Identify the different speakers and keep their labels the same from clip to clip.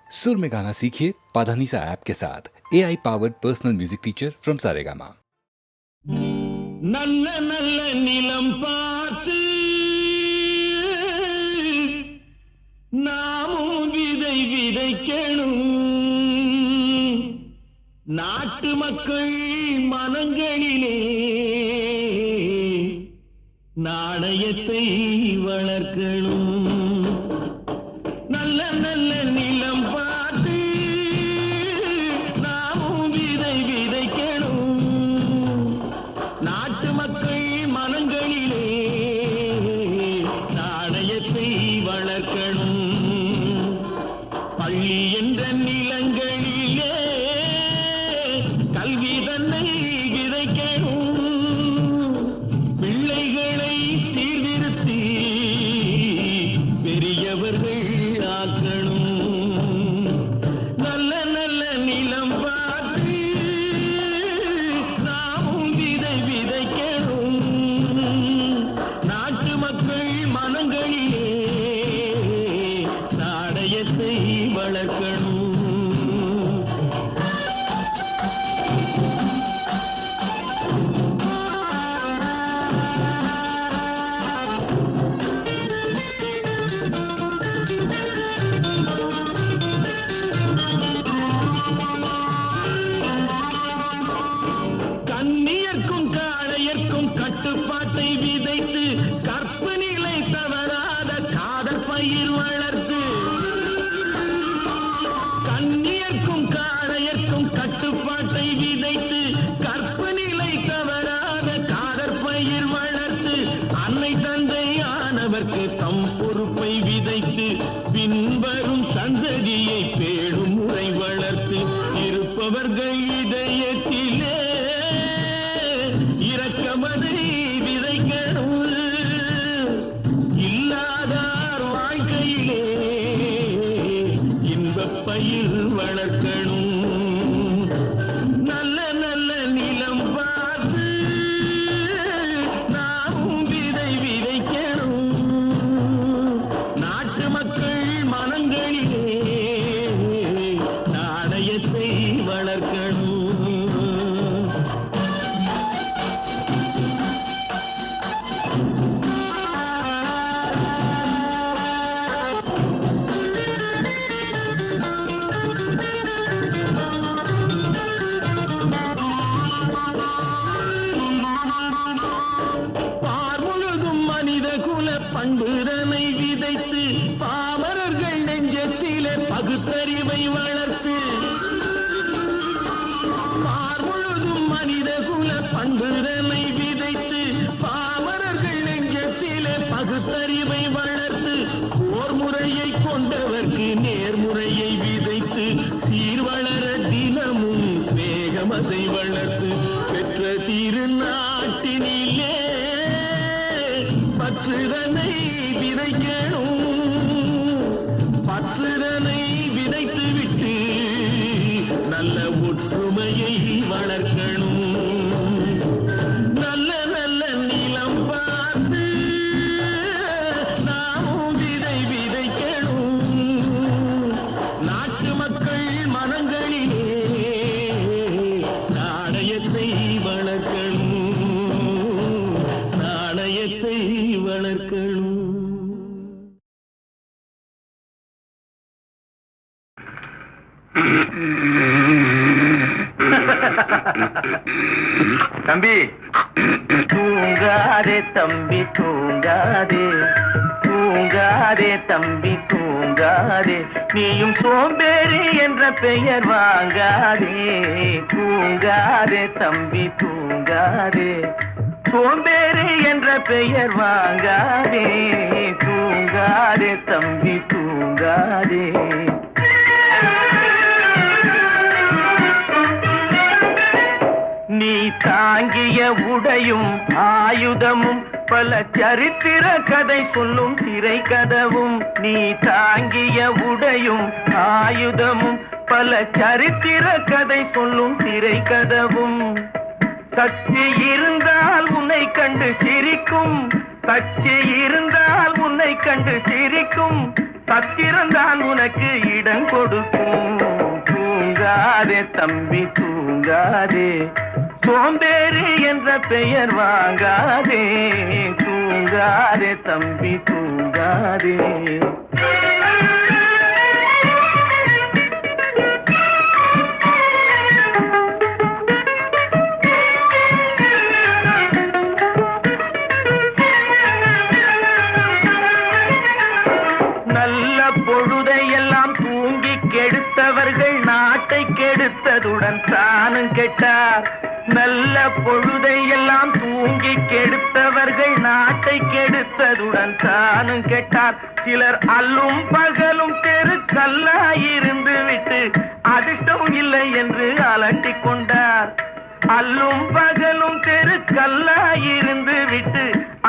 Speaker 1: सुर में गाना सीखिए पाधानीसा ऐप के साथ AI powered personal music teacher from Saregama.
Speaker 2: நல்ல நல்ல நிலம் பார்த்து நாமும் விதை விதைக்கணும். நாட்டு மக்கள் மனங்களிலே நாணயத்தை வளர்க்கணும். நல்ல நல்ல நிலம் பார்த்து நாமும் விதை விதைக்கணும். நாட்டு மக்கள் மனங்களிலே நாணயத்தை வளர்க்கணும். பள்ளி என்ற நிலங்களிலே கல்வி தன்னை விதைக்கணும். பிள்ளைகளை சீர்திருத்தி பெரியவர்கள் ஆக்கணும். நல்ல நல்ல நிலம் பார்த்து நாமும் விதை விதைக்கணும். நாட்டு மக்கள் மனங்களிலே நாணயத்தை வளர்க்கணும். கண்ணியர்க்கும் காளையர்க்கும் கட்டுப்பாட்டை விதைத்து கற்பு நிலை தவறாத காதல் பயிர் வளர்த்து. கண்ணியர்க்கும் காளையர்க்கும் கட்டுப்பாட்டை விதைத்து கற்பு நிலை தவறாத காதல் பயிர் வளர்த்து. அன்னை தந்தை ஆனவர்க்கு தம் பொறுப்பை விதைத்து பின்வரும் சந்ததியை பேடும் முறை வளர்த்து. இருப்பவர்கள் இதயத்திலே இரக்கமதை விதைக்கணும். இல்லாதார் வாழ்க்கையிலே இன்பப் பயிர் வளர்க்கணும். நல்ல நல்ல நிலம் பார்த்து நாமும் விதை விதைக்கணும். நாட்டு மக்கள் மனங்களிலே நாணயத்தை வளர்க்கணும். பார் முழுதும் மனித குல பண்புதனை விதைத்து பாமரர்கள் நெஞ்சத்திலே பகுத்தறிவை வளர்த்து. பார் முழுதும் மனித குல பண்புதனை விதைத்து பாமரர்கள் நெஞ்சத்திலே பகுத்தறிவை வளர்த்து. போர் முறையை கொண்டவர்க்கு நேர்முறையை விதைத்து சீர்வளர தினமும் வேகமதை வளர்த்து. பெற்ற திருநாட்டினிலே பற்றுதனை விதைக்கணும். பற்றுதனை விதைத்து விட்டு நல்ல ஒற்றுமையை வளர்க்கணும். நல்ல நல்ல நிலம் பார்த்து நாமும் விதை விதைக்கணும். நாட்டு மக்கள் மனங்களிலே நாணயத்தை வளர்க்கணும். நாணயத்தை வளர்க்கணும்.
Speaker 3: தம்பி தூங்காதே தம்பி தூங்காதே, தூங்காதே தம்பி தூங்காதே, நீயும் சோம்பேறி என்ற பெயர் வாங்காதே. தூங்காதே தம்பி தூங்காதே, சோம்பேறி என்ற பெயர் வாங்காதே. தூங்காதே தம்பி தூங்காதே. நீ தாங்கிய உடையும் ஆயுதமும் பல சரித்திர கதை சொல்லும் திரை கதவும். நீ தாங்கிய உடையும் ஆயுதமும் பல சரித்திர கதை சொல்லும் திரை கதவும். சக்தி இருந்தால் உன்னை கண்டு சிரிக்கும், சக்தி இருந்தால் உன்னை கண்டு சிரிக்கும். சத்திரம்தான் உனக்கு இடம் கொடுக்கும். தூங்காதே தம்பி தூங்காதே, சோம்பேறி என்ற பெயர் வாங்காதே. தூங்காதே தம்பி தூங்காதே. நல்ல பொழுதையெல்லாம் தூங்கி கெடுத்தவர்கள் நாட்டை கெடுத்ததுடன் தானும் கெட்டார். நல்ல பொழுதையெல்லாம் தூங்கி கெடுத்தவர்கள் நாட்டை கெடுத்ததுடன் தானும் கெட்டார். சிலர் அல்லும் பகலும் தெருக்கல்லாயிருந்து விட்டு அதிர்ஷ்டம் இல்லை என்று அலட்டிக் கொண்டார். அல்லும் பகலும் தெருக்கல்லாயிருந்து விட்டு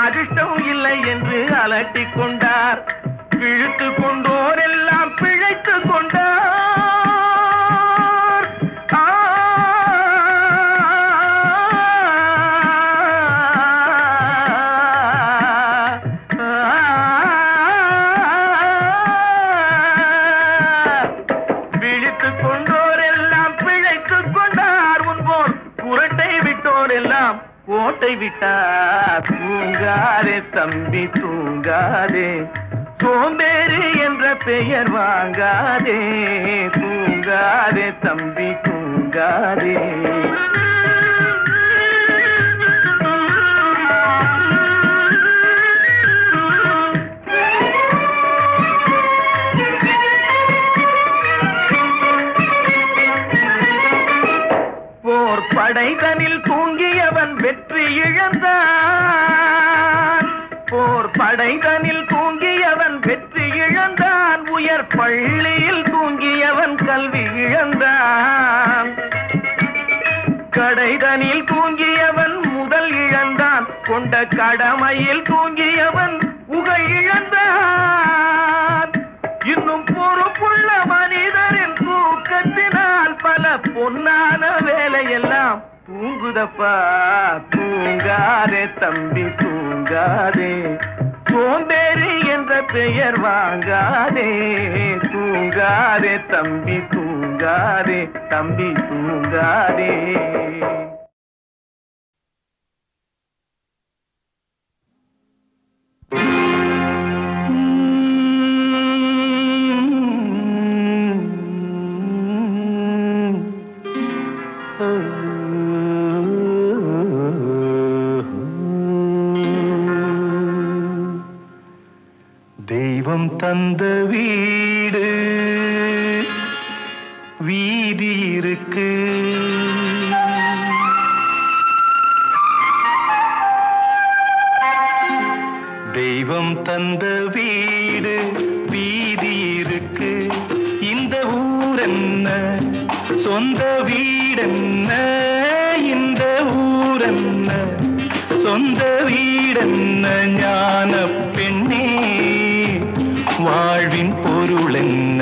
Speaker 3: அதிர்ஷ்டம் இல்லை என்று அலட்டிக் கொண்டார். பிழைத்து கொண்டோர் எல்லாம் பிழைத்து கொண்டார். பிழைத்து கொண்டோர் எல்லாம் பிழைத்து கொண்டார். முன்போர் குரட்டை விட்டோர் எல்லாம் கோட்டை விட்டார். தூங்காதே தம்பி தூங்காதே, சோம்பேறி என்ற பெயர் வாங்காதே. தூங்காதே தம்பி தூங்காதே. போர் படைதனில் தூங்கியவன் வெற்றி இழந்தான். போர் படைதனில் தூங்கியவன் வெற்றி இழந்தான். உயர் பள்ளியில் தூங்கியவன் கல்வி இழந்தான். கடைதனில் தூங்கியவன் முதல் இழந்தான். கொண்ட கடமையில் தூங்கியவன் புகழ் இழந்தான். இன்னும் பொறுப்புள்ள மனிதரின் தூக்கத்தினால் பல பொன்னான வேலையெல்லாம் தூங்குதப்பா. தூங்காதே தம்பி தூங்காதே, சோம்பேறி என்ற பெயர் வாங்காதே. தூங்காதே தம்பி தூங்காதே, தம்பி தூங்காதே. தெய்வம் தந்த வீடு வீதி இருக்கு. தெய்வம் தந்த வீடு வீதி இருக்கு. இந்த ஊரென்ன சொந்த வீடென்ன, இந்த ஊரென்ன சொந்த வீடென்ன. ஞான பெண்ணே வாழ்வின் பொருள் என்ன,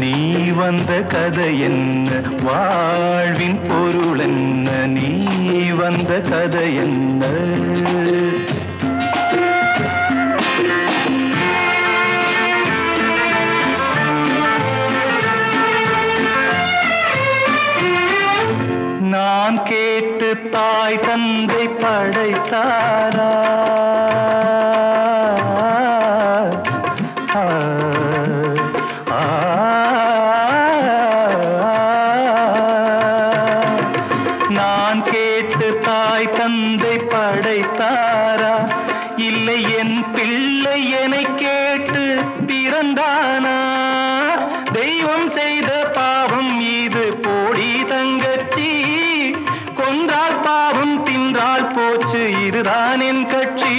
Speaker 3: நீ வந்த கதை என்ன. வாழ்வின் பொருள் என்ன, நீ வந்த கதை என்ன. நான் கேட்டு தாய் தந்தை படைத்தாரா? நான் கேட்டு தாய் தந்தை படைத்தாரா? இல்லை என் பிள்ளை என்னை கேட்டு பிறந்தானா? தெய்வம் செய்த பாவம் இது போடி தங்கச்சி. கொன்றால் பாவம் தின்றால் போச்சு, இதுதான் என் கட்சி.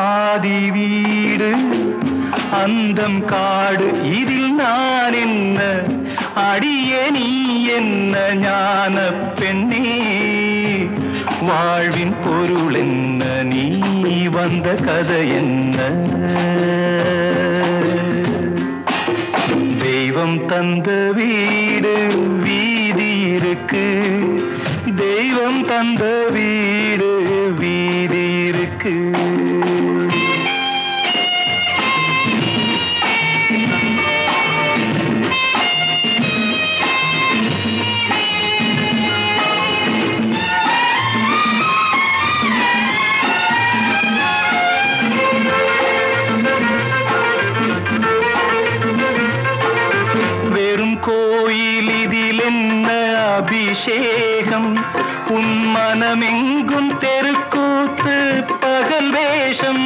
Speaker 3: ஆதி வீடு அந்தம் காடு, இதில் நான் என்ன, அடியே நீ என்ன. ஞான பெண்ணே வாழ்வின் பொருள் என்ன, நீ வந்த கதை என்ன. தெய்வம் தந்த வீடு வீதி இருக்கு. தெய்வம் தந்த வீடு வீதி இருக்கு. என்ன அபிஷேகம் உன் மனமெங்கும் தெருக்கூத்து பகல் வேஷம்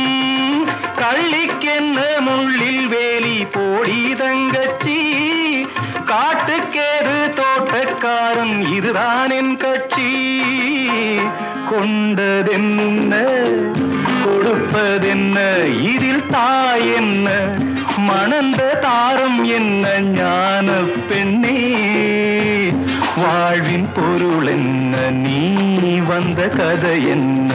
Speaker 3: கள்ளிக்கென்ன முள்ளில் வேலி போடி தங்கச்சி காட்டுக்கேது தோட்டக்காரன் இதுதான் என் கட்சி கொண்டதென்ன கொடுப்பதென்ன இதில் தாய் என்ன மணந்த தாரம் என்ன ஞான பெண்ணே வாழ்வின் பொருள் என்ன நீ வந்த கதை என்ன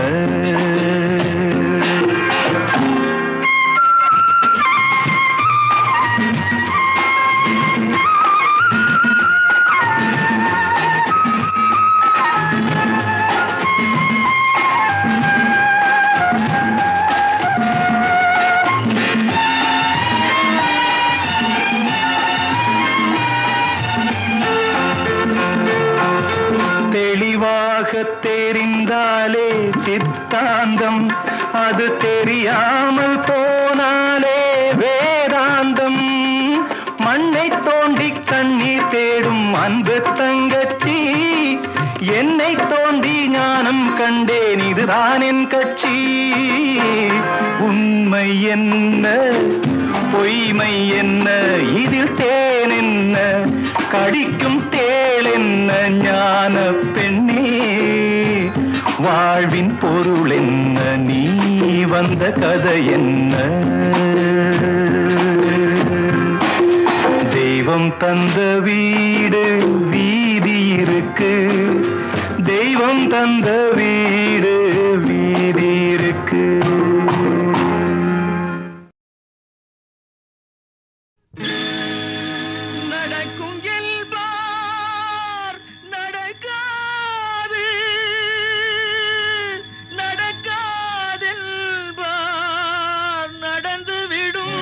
Speaker 3: தெரிந்தாலே சித்தாந்தம் அது தெரியாமல் போனாலே வேதாந்தம் மண்ணை தோண்டி கண்ணீர் தேடும் அன்பு தங்கச்சி என்னை தோண்டி ஞானம் கண்டேன் இதுதான் என் கட்சி உண்மை என்ன பொய்மை என்ன இதில் தேன் என்ன கடிக்கும் தேள் என்ன ஞான பெண்ணே வாழ்வின் பொருள் என்ன நீ வந்த கதை என்ன தெய்வம் தந்த வீடு வீதி இருக்கு தெய்வம் தந்த வீடு வீதி இருக்கு
Speaker 2: நடக்கும் என்பார் நடக்காது நடக்காதென்பார் நடந்துவிடும்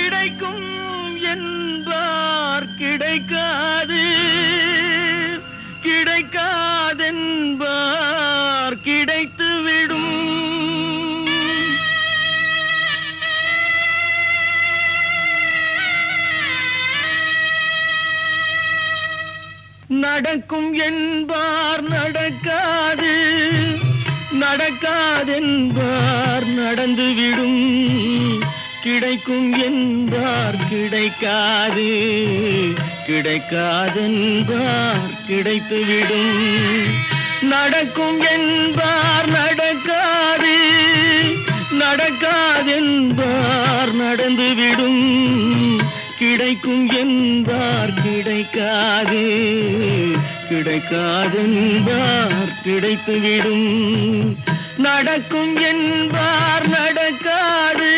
Speaker 2: கிடைக்கும் என்பார் கிடைக்காது கிடைக்காதென்பார் கிடைத்துவிடும் நடக்கும் என்பார் நடக்காது நடக்காதென்பார் நடந்துவிடும் கிடைக்கும் என்பார் கிடைக்காது கிடைக்காதென்பார் கிடைத்துவிடும் நடக்கும் என்பார் நடக்காது நடக்காதென்பார் நடந்துவிடும் கிடைக்கும் என்பார் கிடைக்காது கிடைக்காதென்பார் கிடைத்துவிடும் நடக்கும் என்பார் நடக்காது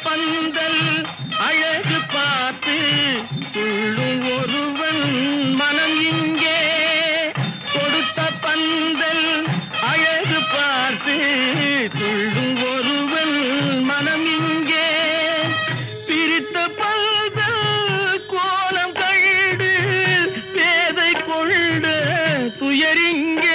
Speaker 2: பந்தல் அழகு பார்த்து துள்ளும் ஒருவன் மனம் இங்கே கொடுத்த பந்தல் அழகு பார்த்து துள்ளும் ஒருவன் மனம் இங்கே பிரித்த பந்தல் கோலம் கண்டு பேதை கொண்ட துயரிங்கே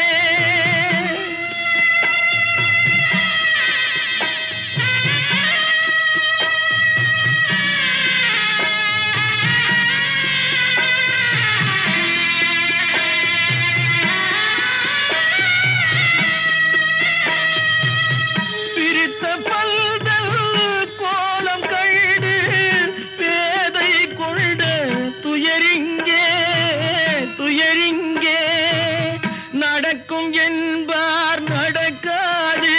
Speaker 2: நடக்கும் என்பார் நடக்காது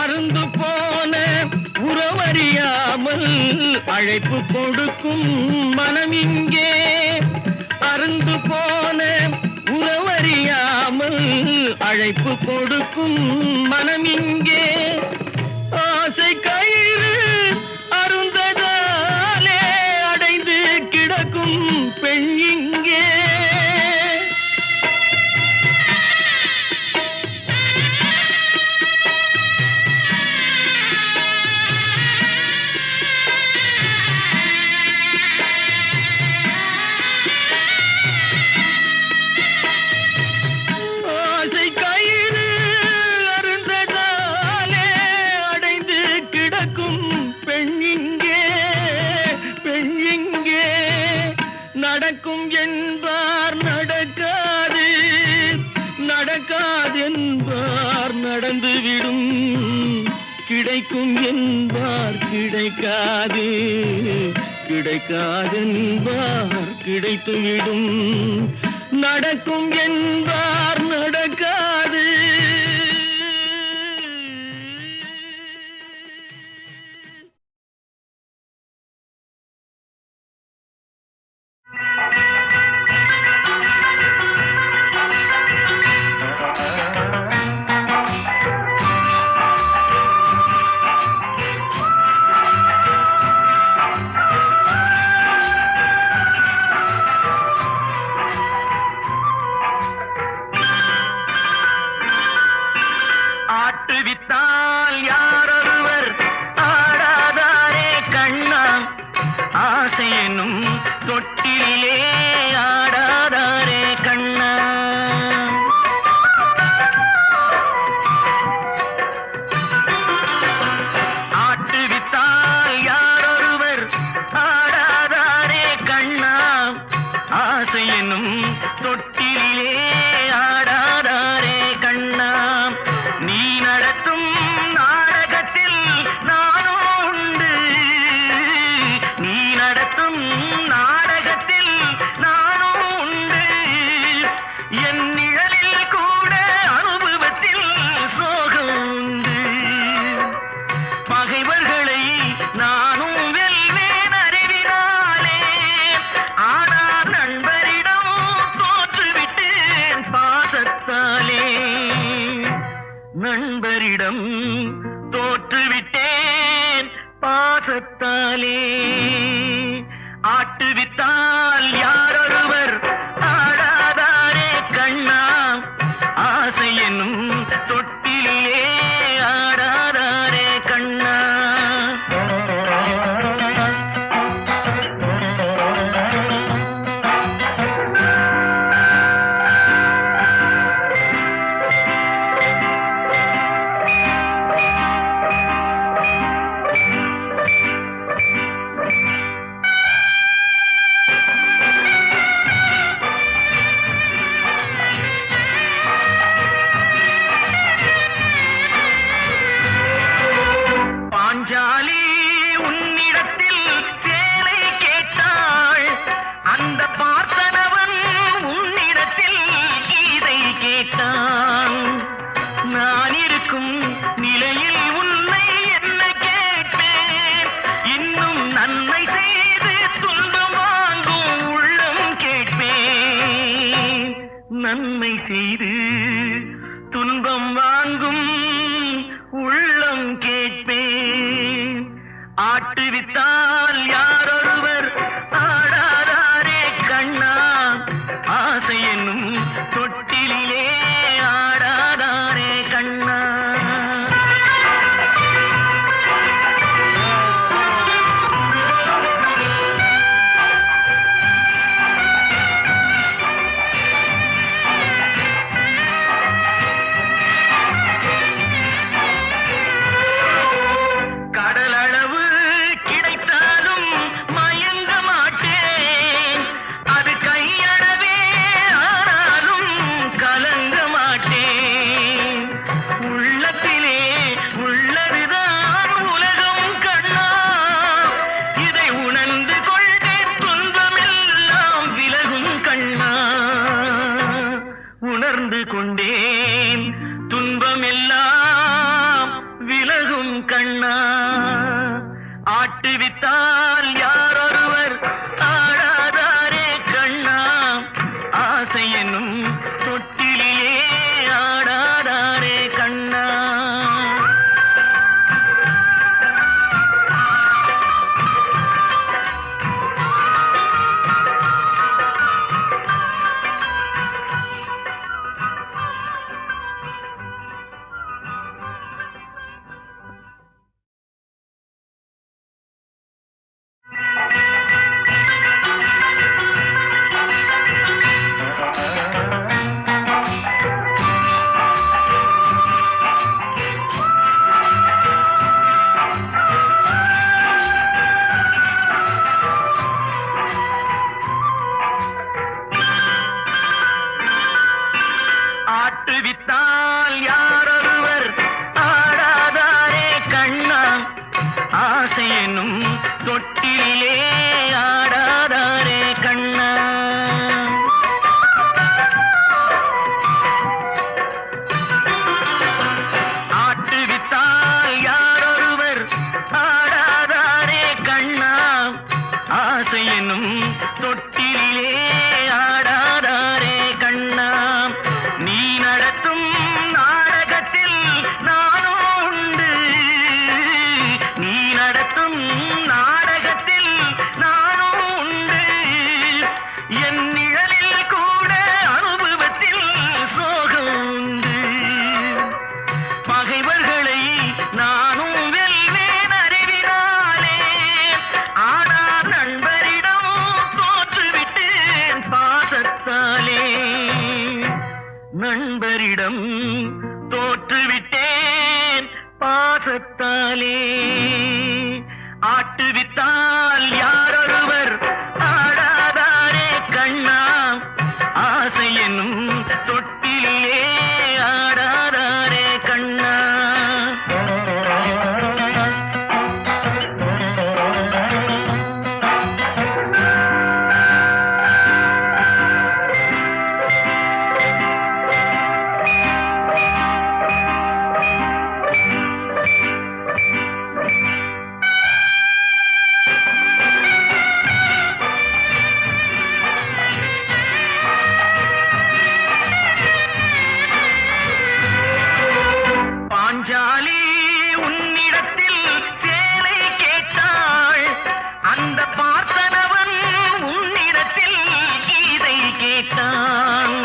Speaker 2: அருந்து போன உறவறியாமல் அழைப்பு கொடுக்கும் மனம் இங்கே அருந்து போன உறவறியாமல் அழைப்பு கொடுக்கும் மனம் இங்கே ஆசை கயிறு அருந்ததாலே அடைந்து கிடக்கும் பெண் இங்கே நடக்கும் என்பார் நடக்காது நடக்காது என்பார் நடந்துவிடும் கிடைக்கும் என்பார் கிடைக்காது கிடைக்காதென்பார் கிடைத்துவிடும் நடக்கும் என்பார் நடக்காது ஆட்டுவித்தால் யாரொருவர் ஆடாதாரே கண்ணா ஆசை என்னும் தொட்டிலே ஆடாதாரே கண்ணா ஆட்டுவித்தால் யாரொருவர் ஆடாதாரே கண்ணா ஆசை என்னும் தொட்டிலே ஆடாதாரே கண்ணா நீ நடத்தும் நாடகத்தில் நானும் உண்டு நீ நடத்தும் நாடகத்தில் நானும் உண்டு என் நிழலில் கூட அனுபவத்தில் சோகம் உண்டு பகைவர்களை நானும் வெல்வேன் அறிவினாலே ஆனால் நண்பரிடம் தோற்றுவிட்டேன் பாசத்தாலே நண்பரிடம் தோற்றுவிட்டேன் பாசத்தாலே ஆட்டுவித்தால் யாரொருவர் ஆடாதாரே கண்ணா ஆசை என்னும் தொட்டிலே ஆடாதாரே கண்ணா பாஞ்சாலி உன்னிடத்தில் சேலை கேட்டாள் அந்த பார்த்தனவன் உன்னிடத்தில் கீதை கேட்டான் நான் இருக்கும் நிலையில் உன்னை என்ன கேட்பேன் இன்னும் நன்மை செய்து துன்பம் வாங்கும் உள்ளம் கேட்பேன் நன்மை செய்து துன்பம் வாங்கும் உள்ளம் கேட்பேன் ஆட்டுவித்தால் யாரொருவர் ஆடாதாரே கண்ணா ஆசை என்னும் தொட்டிலே ஆடாதாரே கண்ணா கடலளவு கிடைத்தாலும் மயங்க மாட்டேன் அது கையளவே ஆனாலும் கலங்க மாட்டேன் உள்ளத்திலே உள்ளதுதான் உலகம் கண்ணா இதை உணர்ந்து கொள்வேன் துன்பமெல்லாம் விலகும் கண்ணா உணர்ந்து கொண்டேன் துன்பமெல்லாம் விலகும் கண்ணா ஆட்டுவித்தால் யாரொருவர் ஆடாதாரே கண்ணா ஆசை என்னும் தொட்டிலே ஆட பகைவர்களை நானும் வெல்வேன் அறிவினாலே. ஆனால் நண்பரிடம் தோற்றுவிட்டேன் பாசத்தாலே. நண்பரிடம் தோற்றுவிட்டேன் பாசத்தாலே. ஆட்டுவித்தால் யாரொருவர் ஆடாதாரே கண்ணா, ஆசை என்னும் தொட்டிலே ஆடாதாரே கண்ணா. பாஞ்சாலி உன்னிடத்தில் சேலை கேட்டாள், அந்த பார்த்தனவன் உன்னிடத்தில் கீதை கேட்டான்.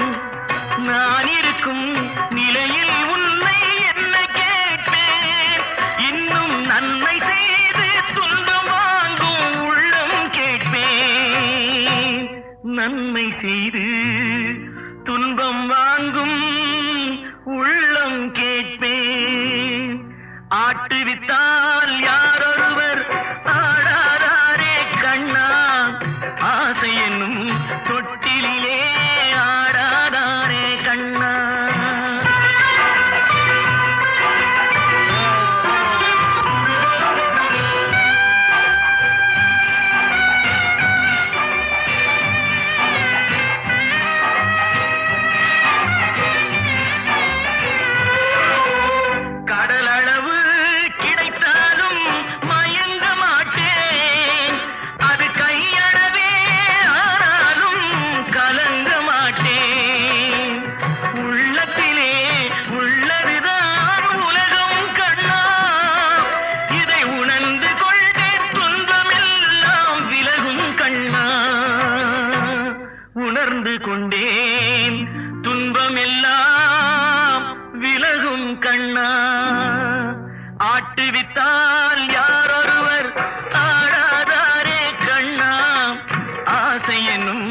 Speaker 2: நான் இருக்கும் நிலையில் உன்னை என்ன கேட்பேன், இன்னும் நன்மை செய்து துன்பம் வாங்கும் உள்ளம் கேட்பேன். நன்மை செய்து துன்பம் வாங்கும் உள்ளம் கேட்பேன். ஆட்டுவித்தால் யாரொருவர் ஆடாதாரே கண்ணா, ஆசை என்னும் தொட்டிலே ஆடாதாரே கண்ணா. கடலளவு கிடைத்தாலும் மயங்க மாட்டேன், அது கையளவே ஆனாலும் கலங்க மாட்டேன். உள்ளத்திலே உள்ளதுதான் உலகம் கண்ணா, இதை உணர்ந்து கொண்டே துன்பமெல்லாம் விலகும் கண்ணா. உணர்ந்து கொண்டேன் துன்பமெல்லாம் விலகும் கண்ணா. ஆட்டுவித்தால் யாரொருவர் ஆடாதாரே கண்ணா, ஆசை என்னும்